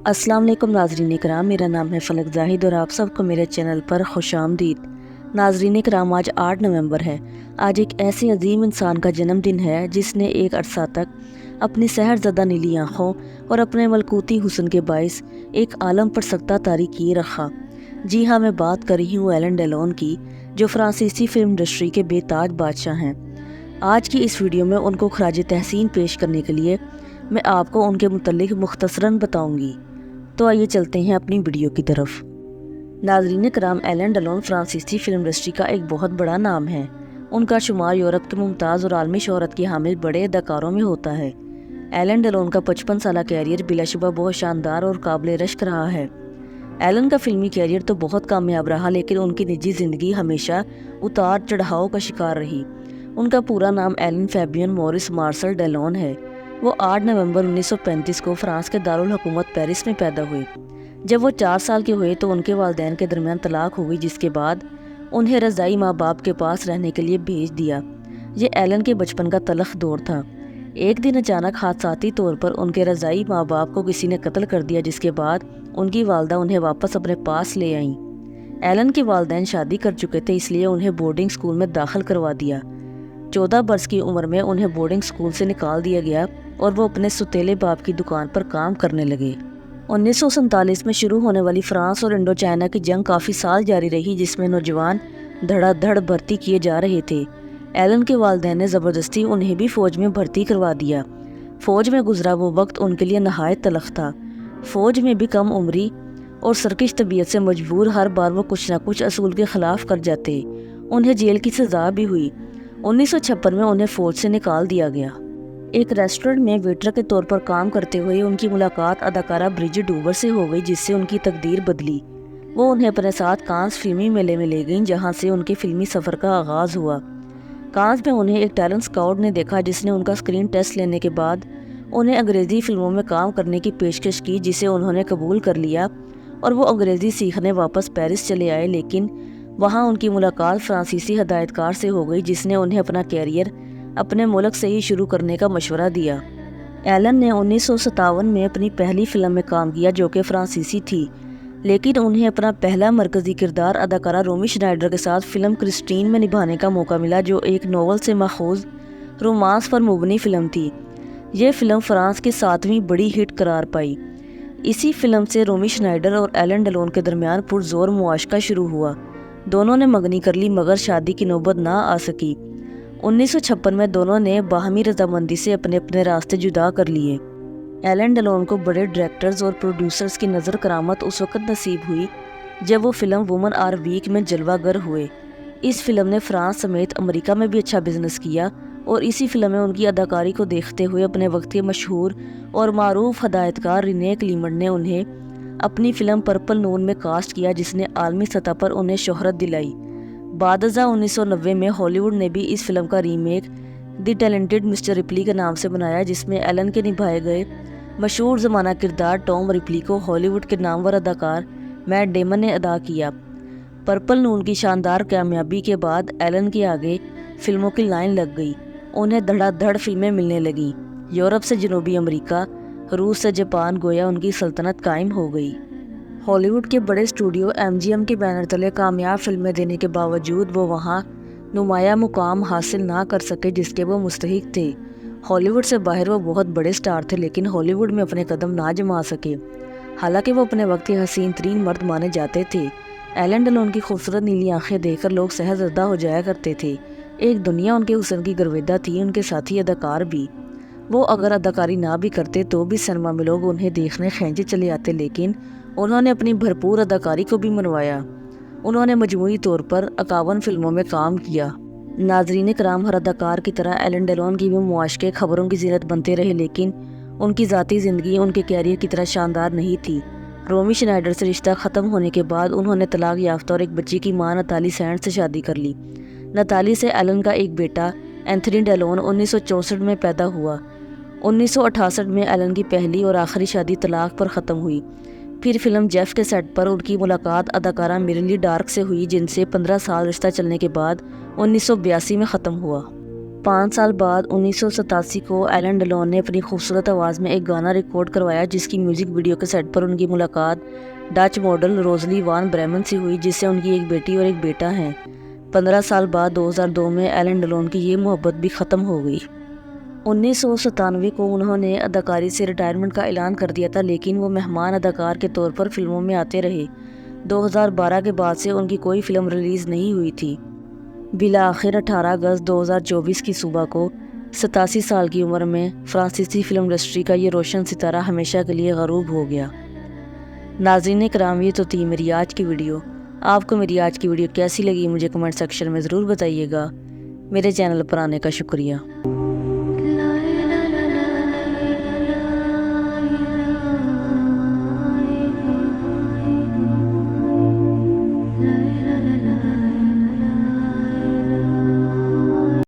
السلام علیکم ناظرین کرام، میرا نام ہے فلک زاہد اور آپ سب کو میرے چینل پر خوش آمدید۔ ناظرین کرام، آج 8 نومبر ہے۔ آج ایک ایسے عظیم انسان کا جنم دن ہے جس نے ایک عرصہ تک اپنی سحر زدہ نیلی آنکھوں اور اپنے ملکوتی حسن کے باعث ایک عالم پر سکتہ طاری کیے رکھا۔ جی ہاں، میں بات کر رہی ہوں ایلن ڈیلون کی، جو فرانسیسی فلم انڈسٹری کے بے تاج بادشاہ ہیں۔ آج کی اس ویڈیو میں ان کو خراج تحسین پیش کرنے کے لیے میں آپ کو ان کے متعلق مختصراً بتاؤں گی۔ تو آئیے چلتے ہیں اپنی ویڈیو کی طرف۔ ناظرین کرام، ایلن ڈیلون فرانسیسی فلم انڈسٹری کا ایک بہت بڑا نام ہے۔ ان کا شمار یورپ کے ممتاز اور عالمی شہرت کی حامل بڑے اداکاروں میں ہوتا ہے۔ ایلن ڈیلون کا 55 سالہ کیریئر بلا شبہ بہت شاندار اور قابل رشک رہا ہے۔ ایلن کا فلمی کیریئر تو بہت کامیاب رہا، لیکن ان کی نجی زندگی ہمیشہ اتار چڑھاؤ کا شکار رہی۔ ان کا پورا نام ایلن فیبین مورس مارسل ڈیلون ہے۔ وہ 8 نومبر 1935 کو فرانس کے دارالحکومت پیرس میں پیدا ہوئے۔ جب وہ 4 سال کے ہوئے تو ان کے والدین کے درمیان طلاق ہو گئی، جس کے بعد انہیں رضائی ماں باپ کے پاس رہنے کے لیے بھیج دیا۔ یہ ایلن کے بچپن کا تلخ دور تھا۔ ایک دن اچانک حادثاتی طور پر ان کے رضائی ماں باپ کو کسی نے قتل کر دیا، جس کے بعد ان کی والدہ انہیں واپس اپنے پاس لے آئیں۔ ایلن کے والدین شادی کر چکے تھے، اس لیے انہیں بورڈنگ سکول میں داخل کروا دیا۔ 14 برس کی عمر میں انہیں بورڈنگ سکول سے نکال دیا گیا اور وہ اپنے سوتیلے باپ کی دکان پر کام کرنے لگے۔ 1947 میں شروع ہونے والی فرانس اور انڈو چائنا کی جنگ کافی سال جاری رہی، جس میں نوجوان دھڑا دھڑ بھرتی کیے جا رہے تھے۔ ایلن کے والدین نے زبردستی انہیں بھی فوج میں بھرتی کروا دیا۔ فوج میں گزرا وہ وقت ان کے لیے نہایت تلخ تھا۔ فوج میں بھی کم عمری اور سرکش طبیعت سے مجبور ہر بار وہ کچھ نہ کچھ اصول کے خلاف کر جاتے۔ انہیں جیل کی سزا بھی ہوئی۔ 1956 میں انہیں فوج سے نکال دیا گیا۔ ایک ریسٹورنٹ میں ویٹر کے طور پر کام کرتے ہوئے ان کی ملاقات اداکارہ برجٹ ڈوور سے ہو گئی، جس سے ان کی تقدیر بدلی۔ وہ انہیں اپنے ساتھ کانز فلمی میلے میں لے گئیں، جہاں سے ان کے فلمی سفر کا آغاز ہوا۔ کانز میں انہیں ایک ٹیلنٹ اسکاؤٹ نے دیکھا، جس نے ان کا اسکرین ٹیسٹ لینے کے بعد انہیں انگریزی فلموں میں کام کرنے کی پیشکش کی، جسے انہوں نے قبول کر لیا اور وہ انگریزی سیکھنے واپس پیرس چلے آئے۔ لیکن وہاں ان کی ملاقات فرانسیسی ہدایت کار سے ہو گئی، جس نے انہیں اپنا کیریئر اپنے ملک سے ہی شروع کرنے کا مشورہ دیا۔ ایلن نے 1957 میں اپنی پہلی فلم میں کام کیا، جو کہ فرانسیسی تھی، لیکن انہیں اپنا پہلا مرکزی کردار اداکارہ رومی شنائڈر کے ساتھ فلم کرسٹین میں نبھانے کا موقع ملا، جو ایک ناول سے ماخوذ رومانس پر مبنی فلم تھی۔ یہ فلم فرانس کی 7ویں بڑی ہٹ قرار پائی۔ اسی فلم سے رومی شنائڈر اور ایلن ڈیلون کے درمیان پرزور معاشقہ شروع ہوا۔ دونوں نے منگنی کر لی، مگر شادی کی نوبت نہ آ سکی۔ 1956 میں دونوں نے باہمی رضامندی سے اپنے اپنے راستے جدا کر لیے۔ ایلن ڈیلون کو بڑے ڈائریکٹرز اور پروڈیوسرز کی نظر کرامت اس وقت نصیب ہوئی جب وہ فلم وومن آر ویک میں جلوہ گر ہوئے۔ اس فلم نے فرانس سمیت امریکہ میں بھی اچھا بزنس کیا، اور اسی فلم میں ان کی اداکاری کو دیکھتے ہوئے اپنے وقت کے مشہور اور معروف ہدایت کار رینے کلیمنٹ نے انہیں اپنی فلم پرپل نون میں کاسٹ کیا، جس نے عالمی سطح پر انہیں شہرت دلائی۔ بعد ازاں 1990 میں ہالی ووڈ نے بھی اس فلم کا ریمیک دی ٹیلنٹڈ مسٹر رپلی کے نام سے بنایا، جس میں ایلن کے نبھائے گئے مشہور زمانہ کردار ٹام رپلی کو ہالی ووڈ کے نامور اداکار میٹ ڈیمن نے ادا کیا۔ پرپل نون کی شاندار کامیابی کے بعد ایلن کے آگے فلموں کی لائن لگ گئی۔ انہیں دھڑا دھڑ فلمیں ملنے لگیں۔ یورپ سے جنوبی امریکہ، روس سے جاپان، گویا ان کی سلطنت قائم ہو گئی۔ ہالی ووڈ کے بڑے اسٹوڈیو MGM کے بینر تلے کامیاب فلمیں دینے کے باوجود وہ وہاں نمایاں مقام حاصل نہ کر سکے جس کے وہ مستحق تھے۔ ہالی ووڈ سے باہر وہ بہت بڑے سٹار تھے، لیکن ہالی ووڈ میں اپنے قدم نہ جما سکے، حالانکہ وہ اپنے وقت کے حسین ترین مرد مانے جاتے تھے۔ ایلن ڈیلون کی خوبصورت نیلی آنکھیں دیکھ کر لوگ سحر زدہ ہو جایا کرتے تھے۔ ایک دنیا ان کے حسن کی گرویدہ تھی، ان کے ساتھی اداکار بھی۔ وہ اگر اداکاری نہ بھی کرتے تو بھی سینما میں لوگ انہیں دیکھنے کھینچے چلے آتے، لیکن انہوں نے اپنی بھرپور اداکاری کو بھی منوایا۔ انہوں نے مجموعی طور پر 51 فلموں میں کام کیا۔ ناظرین کرام، ہر اداکار کی طرح ایلن ڈیلون کی بھی معاشقے خبروں کی زینت بنتے رہے، لیکن ان کی ذاتی زندگی ان کے کیریئر کی طرح شاندار نہیں تھی۔ رومی شنائڈر سے رشتہ ختم ہونے کے بعد انہوں نے طلاق یافتہ اور ایک بچی کی ماں نتالی سینڈ سے شادی کر لی۔ نتالی سے ایلن کا ایک بیٹا اینتھنی ڈیلون 1964 میں پیدا ہوا۔ 1968 میں ایلن کی پہلی اور آخری شادی طلاق پر ختم ہوئی۔ پھر فلم جیف کے سیٹ پر ان کی ملاقات اداکارہ میرلی ڈارک سے ہوئی، جن سے 15 سال رشتہ چلنے کے بعد 1982 میں ختم ہوا۔ 5 سال بعد 1987 کو ایلن ڈیلون نے اپنی خوبصورت آواز میں ایک گانا ریکارڈ کروایا جس کی میوزک ویڈیو کے سیٹ پر ان کی ملاقات ڈچ ماڈل روزلی وان بریمن سے ہوئی، جس سے ان کی ایک بیٹی اور ایک بیٹا ہیں۔ 15 سال بعد 2002 میں ایلن ڈیلون کی یہ محبت بھی ختم ہو گئی۔ 1997 کو انہوں نے اداکاری سے ریٹائرمنٹ کا اعلان کر دیا تھا، لیکن وہ مہمان اداکار کے طور پر فلموں میں آتے رہے۔ 2012 کے بعد سے ان کی کوئی فلم ریلیز نہیں ہوئی تھی۔ بالآخر 18 اگست 2024 کی صبح کو 87 سال کی عمر میں فرانسیسی فلم انڈسٹری کا یہ روشن ستارہ ہمیشہ کے لیے غروب ہو گیا۔ ناظرین کرام، یہ تو تھی میری آج کی ویڈیو۔ آپ کو میری آج کی ویڈیو کیسی لگی مجھے کمنٹ سیکشن میں ضرور بتائیے گا۔ میرے چینل پر آنے کا شکریہ۔